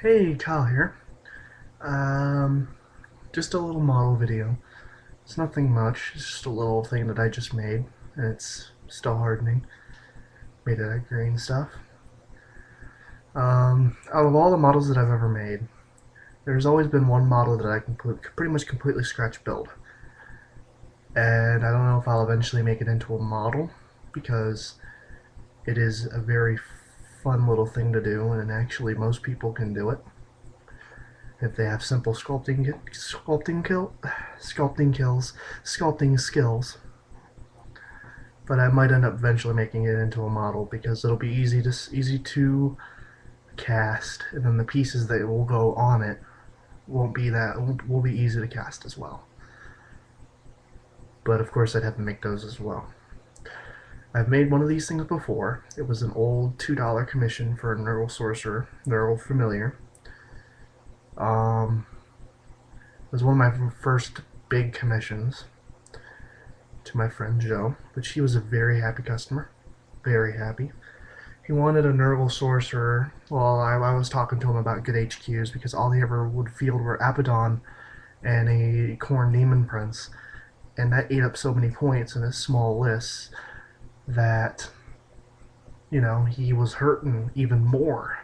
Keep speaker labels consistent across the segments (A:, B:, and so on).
A: Hey, Kyle here. Um, just a little model video. It's nothing much. It's just a little thing that I just made, and it's still hardening. Made it out of green stuff. Out of all the models that I've ever made, there's always been one model that I can pretty much completely scratch build, and I don't know if I'll eventually make it into a model because it is a very fun little thing to do, and actually most people can do it if they have simple sculpting skills. But I might end up eventually making it into a model because it'll be easy to cast, and then the pieces that will go on it will be easy to cast as well. But of course, I'd have to make those as well. I've made one of these things before. It was an old $2 commission for a neural sorcerer, neural familiar. It was one of my first big commissions to my friend Joe, but he was a very happy customer. Very happy. He wanted a Nurgle sorcerer. Well, I was talking to him about good HQs because all he ever would field were Abaddon and a Khorne Demon Prince, and that ate up so many points in his small list that, he was hurting even more.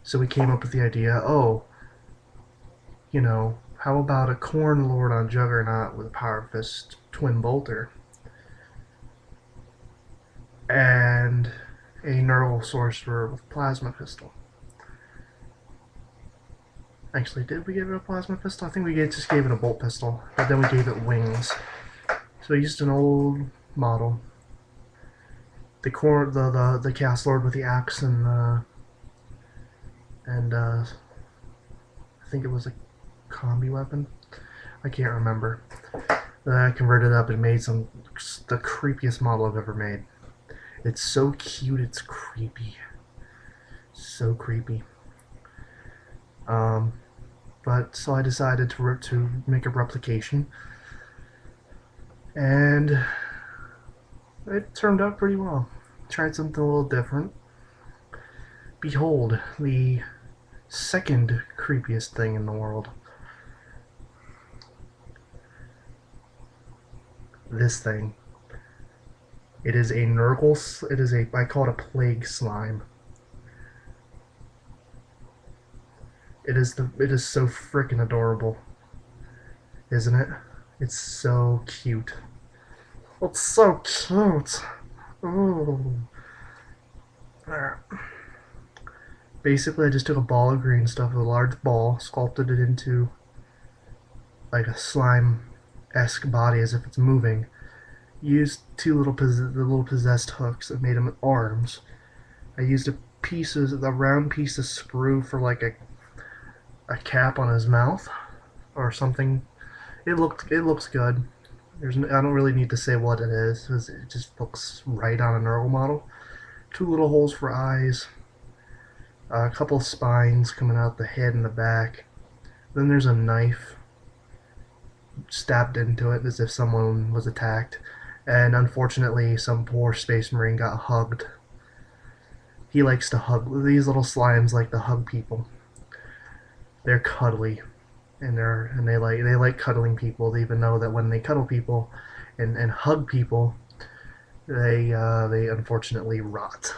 A: So we came up with the idea, how about a Khorne Lord on Juggernaut with a Power Fist Twin Bolter? And a Nurgle Sorcerer with Plasma Pistol. Actually, did we give it a Plasma Pistol? I think we just gave it a Bolt Pistol, but then we gave it wings. So I used an old model. The Cast Lord with the axe and I think it was a combi weapon. I can't remember. Then I converted it up and made the creepiest model I've ever made. It's so cute, it's creepy. So creepy. But so I decided to make a replication, and it turned out pretty well. Tried something a little different. Behold, the second creepiest thing in the world. This thing. It is a Nurgle. I call it a plague slime. It is so freaking adorable, isn't it? It's so cute. It's so cute. Ooh. Basically, I just took a ball of green stuff, a large ball, sculpted it into like a slime-esque body as if it's moving. Used the little possessed hooks and made them arms. I used a round piece of sprue for like a cap on his mouth or something. It looks good. I don't really need to say what it is because it just looks right on a Nurgle model. Two little holes for eyes, a couple of spines coming out the head and the back. Then there's a knife stabbed into it as if someone was attacked. And unfortunately, some poor space marine got hugged. He likes to hug. These little slimes like to hug people. They're cuddly, and they like cuddling people. They even know that when they cuddle people and hug people, they unfortunately rot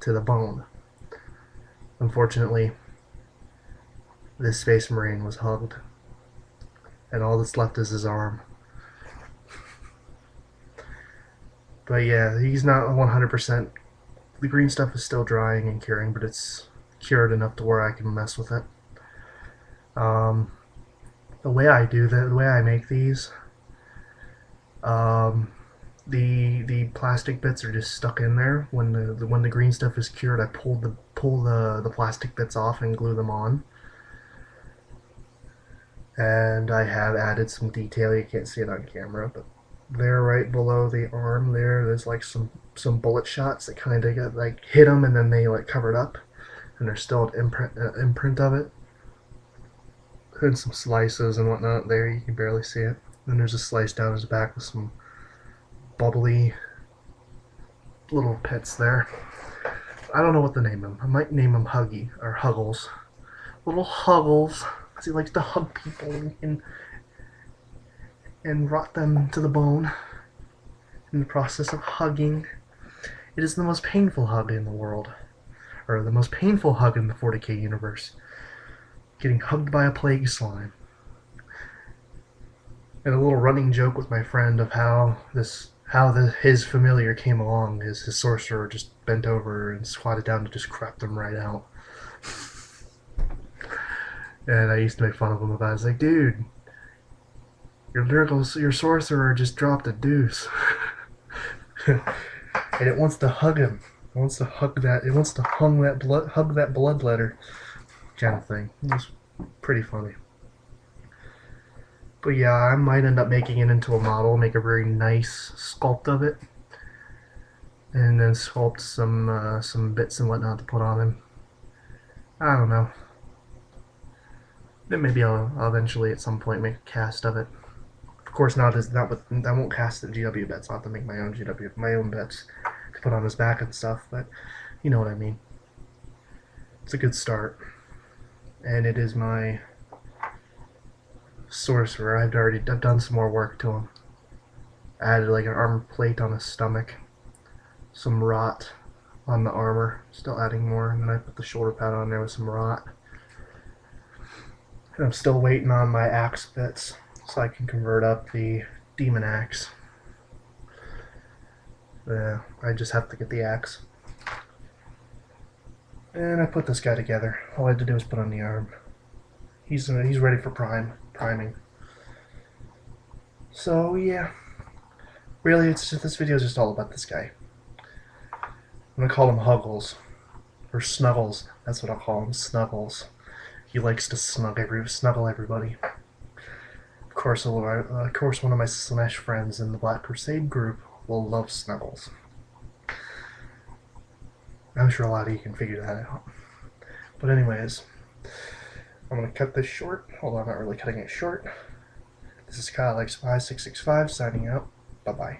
A: to the bone. Unfortunately, this space marine was hugged, and all that's left is his arm. But yeah, he's not 100%. The green stuff is still drying and curing, but it's cured enough to where I can mess with it. Um, the way I make these, the plastic bits are just stuck in there. When the green stuff is cured, I pull the plastic bits off and glue them on. And I have added some detail. You can't see it on camera, but there, right below the arm, there's like some bullet shots that kind of get like hit them and then they like covered up, and there's still an imprint of it. And some slices and whatnot there. You can barely see it. Then there's a slice down his back with some bubbly little pits there. I don't know what to name him. I might name him Huggy or Huggles. little huggles, because he likes to hug people and rot them to the bone in the process of hugging. It is the most painful hug in the world, or the most painful hug in the 40k universe. Getting hugged by a plague slime. And a little running joke with my friend of his familiar came along is his sorcerer just bent over and squatted down to just crap them right out. And I used to make fun of him about it. I was like, dude, your sorcerer just dropped a deuce. And it wants to hug him. It wants to hug that. It wants to hug that bloodletter, kind of thing. It was pretty funny. But yeah, I might end up making it into a model, make a very nice sculpt of it, and then sculpt some bits and whatnot to put on him. I don't know. Then maybe I'll eventually at some point make a cast of it. Of course, not with I won't cast the GW bets. I'll have to make my own bets to put on his back and stuff. But you know what I mean. It's a good start, and it is my sorcerer. I've done some more work to him. I added like an armor plate on his stomach, some rot on the armor, still adding more, and then I put the shoulder pad on there with some rot. And I'm still waiting on my axe bits so I can convert up the demon axe. Yeah, I just have to get the axe. And I put this guy together. All I had to do was put on the arm. He's ready for priming. So yeah, really, this video is just all about this guy. I'm gonna call him Huggles or Snuggles. That's what I'll call him, Snuggles. He likes to snuggle everybody. Of course, one of my Slanesh friends in the Black Crusade group will love Snuggles. I'm sure a lot of you can figure that out. But anyways, I'm going to cut this short. Although I'm not really cutting it short. This is Kyle X5665 signing out. Bye-bye.